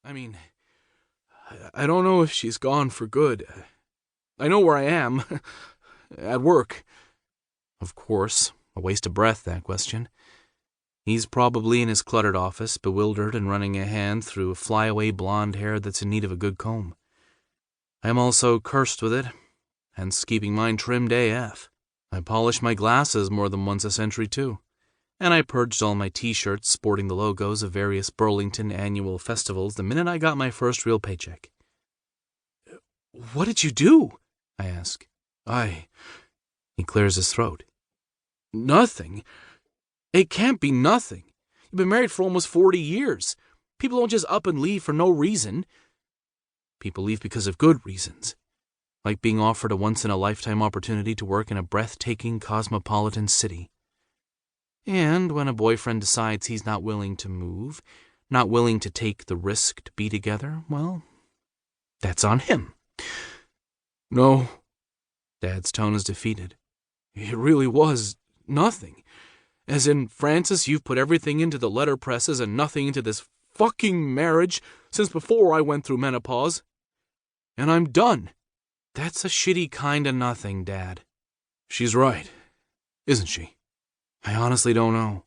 I mean, I don't know if she's gone for good. I know where I am. At work. Of course, a waste of breath, that question. He's probably in his cluttered office, bewildered and running a hand through flyaway blonde hair that's in need of a good comb. I am also cursed with it, hence keeping mine trimmed AF. I polish my glasses more than once a century, too. And I purged all my t-shirts sporting the logos of various Burlington annual festivals the minute I got my first real paycheck. "What did you do?" I ask. He clears his throat. "Nothing. It can't be nothing. You've been married for almost 40 years. People don't just up and leave for no reason. People leave because of good reasons. Like being offered a once-in-a-lifetime opportunity to work in a breathtaking cosmopolitan city. And when a boyfriend decides he's not willing to move, not willing to take the risk to be together, well, that's on him." "No." Dad's tone is defeated. "It really was nothing. As in, Francis, you've put everything into the letterpresses and nothing into this fucking marriage since before I went through menopause. And I'm done." "That's a shitty kind of nothing, Dad." "She's right, isn't she?" "I honestly don't know.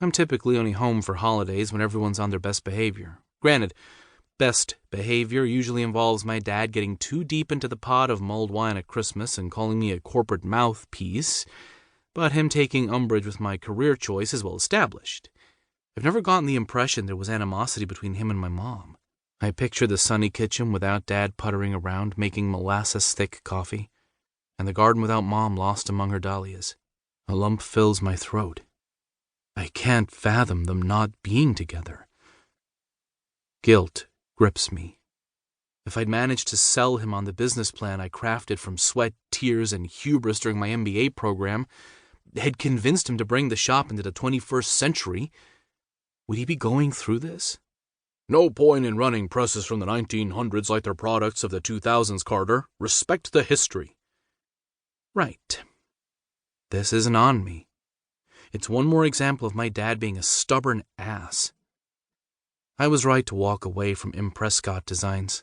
I'm typically only home for holidays when everyone's on their best behavior. Granted, best behavior usually involves my dad getting too deep into the pot of mulled wine at Christmas and calling me a corporate mouthpiece, but him taking umbrage with my career choice is well established. I've never gotten the impression there was animosity between him and my mom. I picture the sunny kitchen without Dad puttering around making molasses-thick coffee, and the garden without Mom lost among her dahlias. A lump fills my throat. I can't fathom them not being together. Guilt grips me. If I'd managed to sell him on the business plan I crafted from sweat, tears, and hubris during my MBA program, had convinced him to bring the shop into the 21st century, would he be going through this? "No point in running presses from the 1900s like they're products of the 2000s, Carter. Respect the history." Right. This isn't on me. It's one more example of my dad being a stubborn ass. I was right to walk away from M. Prescott Designs.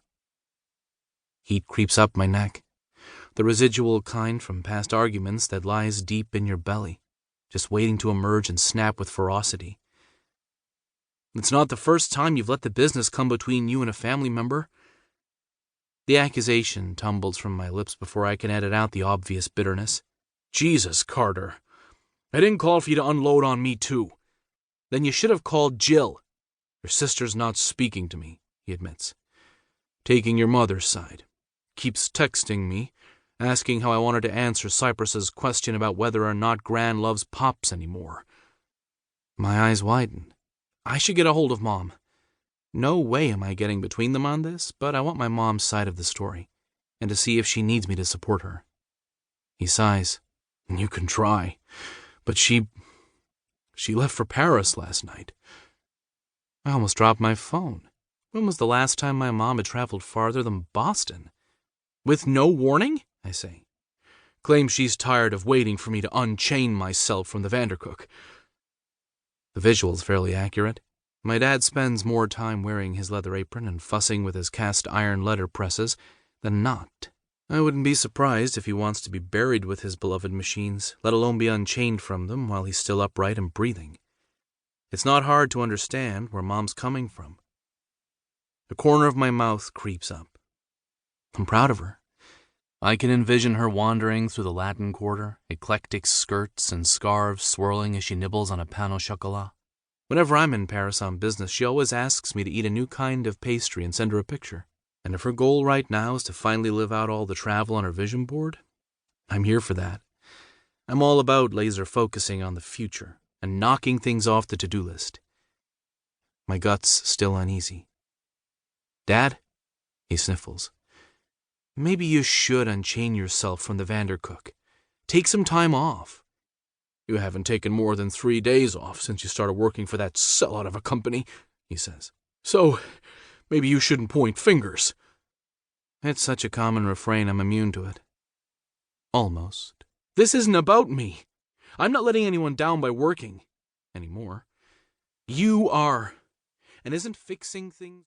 Heat creeps up my neck, the residual kind from past arguments that lies deep in your belly, just waiting to emerge and snap with ferocity. "It's not the first time you've let the business come between you and a family member." The accusation tumbles from my lips before I can edit out the obvious bitterness. "Jesus, Carter. I didn't call for you to unload on me, too. Then you should have called Jill. Your sister's not speaking to me," he admits. "Taking your mother's side. Keeps texting me, asking how I wanted to answer Cypress's question about whether or not Gran loves Pops anymore." My eyes widen. I should get a hold of Mom. No way am I getting between them on this, but I want my mom's side of the story, and to see if she needs me to support her. He sighs. "You can try, but she left for Paris last night." I almost dropped my phone. When was the last time my mom had traveled farther than Boston? "With no warning?" I say. "Claims she's tired of waiting for me to unchain myself from the Vandercook." The visual's fairly accurate. My dad spends more time wearing his leather apron and fussing with his cast iron letterpresses than not. I wouldn't be surprised if he wants to be buried with his beloved machines, let alone be unchained from them while he's still upright and breathing. It's not hard to understand where Mom's coming from. The corner of my mouth creeps up. I'm proud of her. I can envision her wandering through the Latin Quarter, eclectic skirts and scarves swirling as she nibbles on a pain au chocolat. Whenever I'm in Paris on business, she always asks me to eat a new kind of pastry and send her a picture. And if her goal right now is to finally live out all the travel on her vision board, I'm here for that. I'm all about laser focusing on the future and knocking things off the to-do list. My gut's still uneasy. "Dad?" He sniffles. "Maybe you should unchain yourself from the Vandercook. Take some time off." "You haven't taken more than 3 days off since you started working for that sellout of a company," he says. "So, maybe you shouldn't point fingers." It's such a common refrain, I'm immune to it. Almost. "This isn't about me. I'm not letting anyone down by working. Anymore. You are. And isn't fixing things..."